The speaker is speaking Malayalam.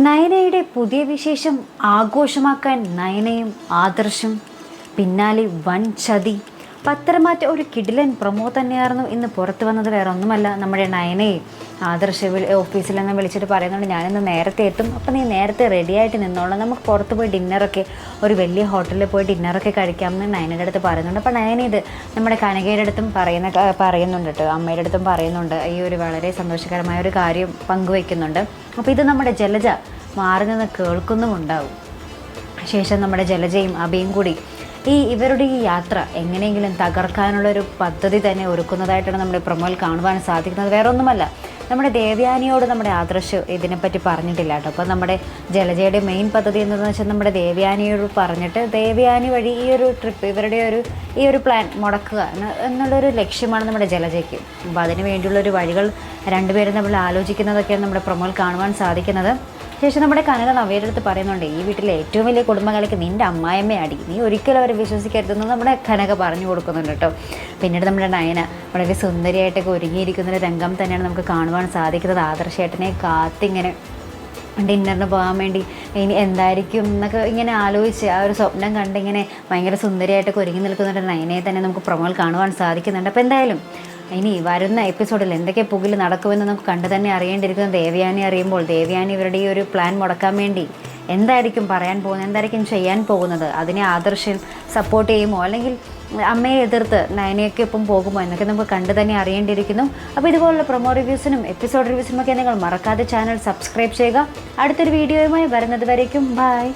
നയനയുടെ പുതിയ വിശേഷം ആഘോഷമാക്കാൻ നയനയും ആദർശും പിന്നാലെ വൻ ചതി. പത്രമാറ്റ ഒരു കിടിലൻ പ്രൊമോ തന്നെയായിരുന്നു ഇന്ന് പുറത്തു വന്നത്. വേറെ ഒന്നുമല്ല, നമ്മുടെ നയനയെ ആദർശ് ഓഫീസിൽ നിന്ന് വിളിച്ചിട്ട് പറയുന്നുണ്ട്, ഞാനിന്ന് നേരത്തെ എത്തും, അപ്പോൾ നീ നേരത്തെ റെഡിയായിട്ട് നിന്നോളാം, നമുക്ക് പുറത്ത് പോയി ഡിന്നറൊക്കെ ഒരു വലിയ ഹോട്ടലിൽ പോയി ഡിന്നറൊക്കെ കഴിക്കാമെന്ന് നയനയുടെ അടുത്ത് പറയുന്നുണ്ട്. അപ്പോൾ നയന ഇത് നമ്മുടെ കനകയുടെ അടുത്തും പറയുന്നുണ്ട് കേട്ടോ, അമ്മയുടെ അടുത്തും പറയുന്നുണ്ട്. ഈ ഒരു വളരെ സന്തോഷകരമായ ഒരു കാര്യം പങ്കുവയ്ക്കുന്നുണ്ട്. അപ്പോൾ ഇത് നമ്മുടെ ജലജ മാറി നിന്ന് കേൾക്കുന്നുമുണ്ടാവും. ശേഷം നമ്മുടെ ജലജയും അബിയും കൂടി ഇവരുടെ ഈ യാത്ര എങ്ങനെയെങ്കിലും തകർക്കാനുള്ളൊരു പദ്ധതി തന്നെ ഒരുക്കുന്നതായിട്ടാണ് നമ്മുടെ പ്രൊമോയിൽ കാണുവാൻ സാധിക്കുന്നത്. വേറെ ഒന്നുമല്ല, നമ്മുടെ ദേവയാനിയോട് നമ്മുടെ ആദർശ് ഇതിനെപ്പറ്റി പറഞ്ഞിട്ടില്ല കേട്ടോ. അപ്പോൾ നമ്മുടെ ജലജയുടെ മെയിൻ പദ്ധതി എന്താണെന്ന് വെച്ചാൽ നമ്മുടെ ദേവയാനിയോട് പറഞ്ഞിട്ട് ദേവയാനി വഴി ഈ ഒരു ട്രിപ്പ് ഇവരുടെ ഈ ഒരു പ്ലാൻ മുടക്കുക എന്നുള്ളൊരു ലക്ഷ്യമാണ് നമ്മുടെ ജലജയ്ക്ക്. അപ്പോൾ അതിന് വേണ്ടിയുള്ളൊരു വഴികൾ രണ്ടുപേരും തമ്മിൽ ആലോചിക്കുന്നതൊക്കെയാണ് നമ്മുടെ പ്രൊമോയിൽ കാണുവാൻ സാധിക്കുന്നത്. ശേഷം നമ്മുടെ കനക നവ്യയുടെ അടുത്ത് പറയുന്നുണ്ട്, ഈ വീട്ടിലെ ഏറ്റവും വലിയ കുടുംബങ്ങൾക്ക് നിൻ്റെ അമ്മായിയമ്മയാടി, നീ ഒരിക്കലും അവരെ വിശ്വസിക്കരുതെന്ന് നമ്മുടെ കനക പറഞ്ഞു കൊടുക്കുന്നുണ്ട് കേട്ടോ. പിന്നീട് നമ്മുടെ നയന വളരെ സുന്ദരിയായിട്ടൊക്കെ ഒരുങ്ങിയിരിക്കുന്നൊരു രംഗം തന്നെയാണ് നമുക്ക് കാണുവാൻ സാധിക്കുന്നത്. ആദർശേട്ടനെ കാത്തിങ്ങനെ ഡിന്നറിന് പോകാൻ വേണ്ടി ഇനി എന്തായിരിക്കും എന്നൊക്കെ ഇങ്ങനെ ആലോചിച്ച് ആ ഒരു സ്വപ്നം കണ്ടിങ്ങനെ ഭയങ്കര സുന്ദരിയായിട്ടൊക്കെ ഒരുങ്ങി നിൽക്കുന്നുണ്ട് നയനയെ തന്നെ നമുക്ക് പ്രൊമോയിൽ കാണുവാൻ സാധിക്കുന്നുണ്ട്. അപ്പോൾ എന്തായാലും ഇനി വരുന്ന എപ്പിസോഡിൽ എന്തൊക്കെ പുകിൽ നടക്കുമെന്ന് നമുക്ക് കണ്ടു തന്നെ അറിയേണ്ടിയിരിക്കുന്ന ദേവയാനി അറിയുമ്പോൾ ദേവയാനി ഇവരുടെ ഈ ഒരു പ്ലാൻ മുടക്കാൻ വേണ്ടി എന്തായിരിക്കും പറയാൻ പോകുന്നത്, എന്തായിരിക്കും ചെയ്യാൻ പോകുന്നത്, അതിനെ ആദർശം സപ്പോർട്ട് ചെയ്യുമോ അല്ലെങ്കിൽ അമ്മയെ എതിർത്ത് നയനയൊക്കെ ഒപ്പം പോകുമോ എന്നൊക്കെ നമുക്ക് കണ്ടു തന്നെ അറിയേണ്ടിയിരിക്കുന്നു. അപ്പോൾ ഇതുപോലുള്ള പ്രൊമോ റിവ്യൂസിനും എപ്പിസോഡ് റിവ്യൂസിനും ഒക്കെ നിങ്ങൾ മറക്കാതെ ചാനൽ സബ്സ്ക്രൈബ് ചെയ്യുക. അടുത്തൊരു വീഡിയോയുമായി വരുന്നത് വരേക്കും ബൈ.